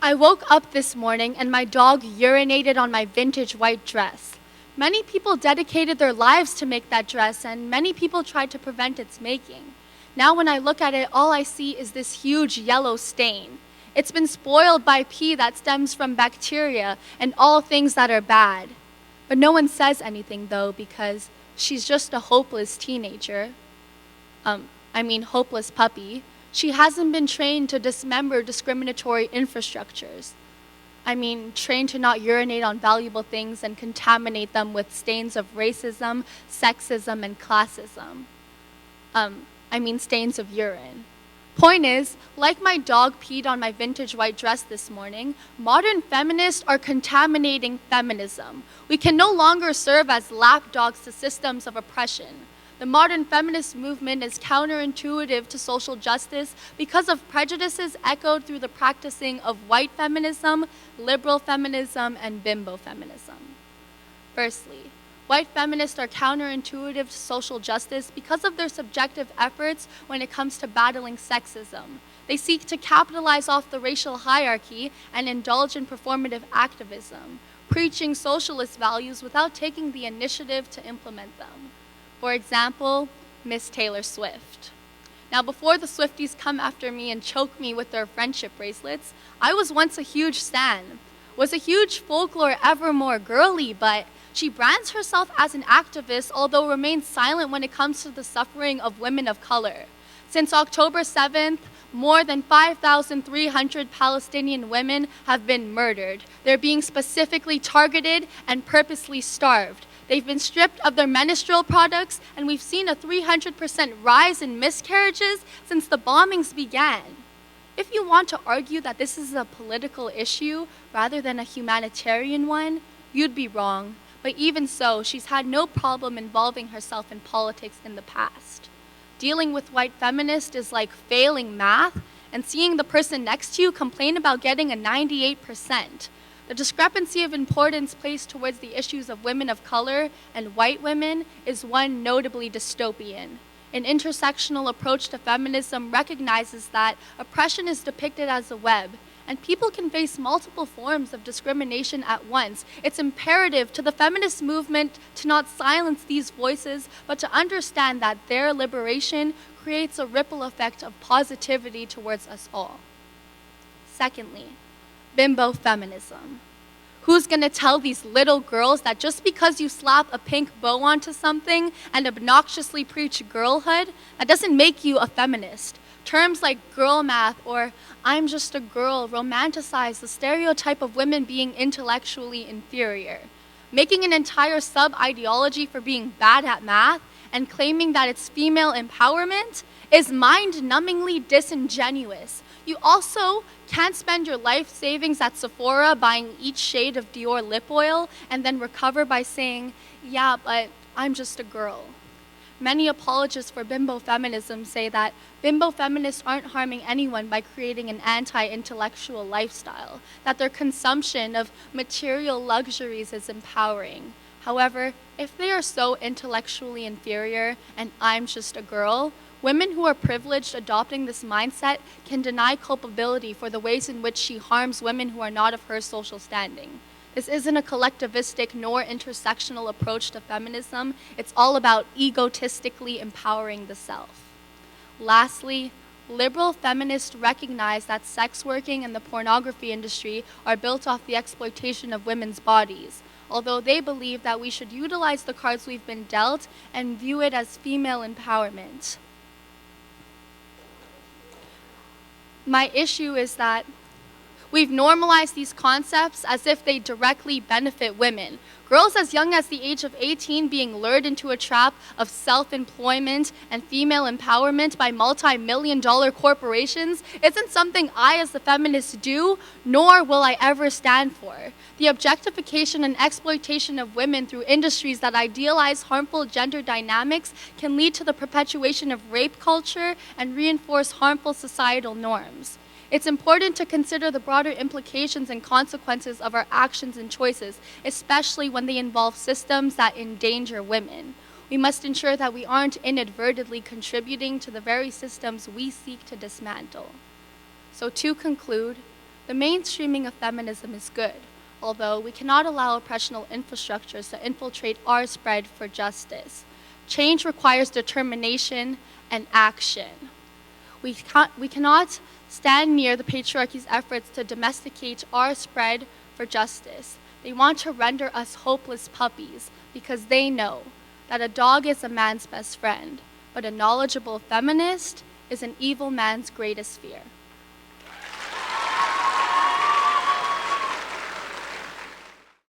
I woke up this morning and my dog urinated on my vintage white dress. Many people dedicated their lives to make that dress, and many people tried to prevent its making. Now, when I look at it, all I see is this huge yellow stain. It's been spoiled by pee that stems from bacteria and all things that are bad. But no one says anything, though, because she's just a hopeless teenager. Hopeless puppy. She hasn't been trained to dismember discriminatory infrastructures. Trained to not urinate on valuable things and contaminate them with stains of racism, sexism, and classism. Stains of urine. Point is, like my dog peed on my vintage white dress this morning, modern feminists are contaminating feminism. We can no longer serve as lapdogs to systems of oppression. The modern feminist movement is counterintuitive to social justice because of prejudices echoed through the practicing of white feminism, liberal feminism, and bimbo feminism. Firstly, white feminists are counterintuitive to social justice because of their subjective efforts when it comes to battling sexism. They seek to capitalize off the racial hierarchy and indulge in performative activism, preaching socialist values without taking the initiative to implement them. For example, Miss Taylor Swift. Now, before the Swifties come after me and choke me with their friendship bracelets, I was once a huge stan. Was a huge folklore evermore girly, but she brands herself as an activist, although remains silent when it comes to the suffering of women of color. Since October 7th, more than 5,300 Palestinian women have been murdered. They're being specifically targeted and purposely starved. They've been stripped of their menstrual products, and we've seen a 300% rise in miscarriages since the bombings began. If you want to argue that this is a political issue rather than a humanitarian one, you'd be wrong. But even so, she's had no problem involving herself in politics in the past. Dealing with white feminists is like failing math and seeing the person next to you complain about getting a 98%. The discrepancy of importance placed towards the issues of women of color and white women is one notably dystopian. An intersectional approach to feminism recognizes that oppression is depicted as a web, and people can face multiple forms of discrimination at once. It's imperative to the feminist movement to not silence these voices, but to understand that their liberation creates a ripple effect of positivity towards us all. Secondly, bimbo feminism. Who's gonna tell these little girls that just because you slap a pink bow onto something and obnoxiously preach girlhood, that doesn't make you a feminist? Terms like girl math or I'm just a girl romanticize the stereotype of women being intellectually inferior. Making an entire sub-ideology for being bad at math and claiming that it's female empowerment is mind-numbingly disingenuous. You also can't spend your life savings at Sephora buying each shade of Dior lip oil and then recover by saying, yeah, but I'm just a girl. Many apologists for bimbo feminism say that bimbo feminists aren't harming anyone by creating an anti-intellectual lifestyle, that their consumption of material luxuries is empowering. However, if they are so intellectually inferior and I'm just a girl, women who are privileged adopting this mindset can deny culpability for the ways in which she harms women who are not of her social standing. This isn't a collectivistic nor intersectional approach to feminism. It's all about egotistically empowering the self. Lastly, liberal feminists recognize that sex working and the pornography industry are built off the exploitation of women's bodies, although they believe that we should utilize the cards we've been dealt and view it as female empowerment. My issue is that we've normalized these concepts as if they directly benefit women. Girls as young as the age of 18 being lured into a trap of self-employment and female empowerment by multi-million-dollar corporations isn't something I as a feminist do, nor will I ever stand for. The objectification and exploitation of women through industries that idealize harmful gender dynamics can lead to the perpetuation of rape culture and reinforce harmful societal norms. It's important to consider the broader implications and consequences of our actions and choices, especially when they involve systems that endanger women. We must ensure that we aren't inadvertently contributing to the very systems we seek to dismantle. So to conclude, The mainstreaming of feminism is good, although we cannot allow oppressional infrastructures to infiltrate our spread for justice. Change requires determination and action. We cannot stand near the patriarchy's efforts to domesticate our spread for justice. They want to render us hopeless puppies because they know that a dog is a man's best friend, but a knowledgeable feminist is an evil man's greatest fear.